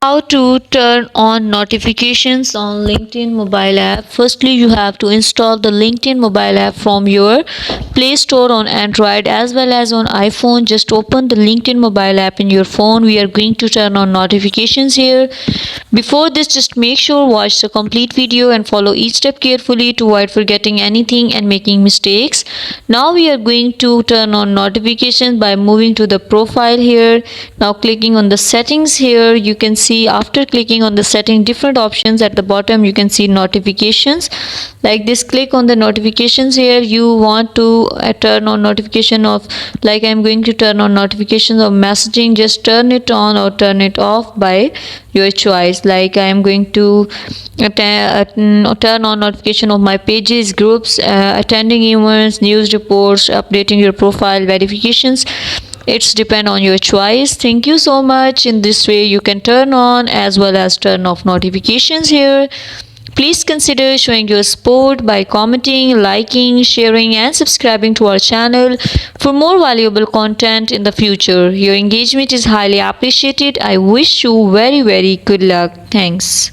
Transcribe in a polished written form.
How to turn on notifications on LinkedIn mobile app. Firstly, you have to install the LinkedIn mobile app from your Play Store on Android as well as on iPhone. Just open the LinkedIn mobile app in your phone. We are going to turn on notifications here. Before this, just make sure watch the complete video and follow each step carefully to avoid forgetting anything and making mistakes. Now we are going to turn on notifications by moving to the profile here. Now clicking on the settings here, you can see after clicking on the setting different options at the bottom, you can see notifications like this. Click on the notifications here. You want to turn on notification of, like I'm going to turn on notifications of messaging. Just turn it on or turn it off by your choice. Like I am going to turn on notification of my pages, groups, attending events, news reports, updating your profile, verifications. It's depend on your choice. Thank you so much. In this way you can turn on as well as turn off notifications here. Please consider showing your support by commenting, liking, sharing and subscribing to our channel for more valuable content in the future. Your engagement is highly appreciated. I wish you very good luck. Thanks.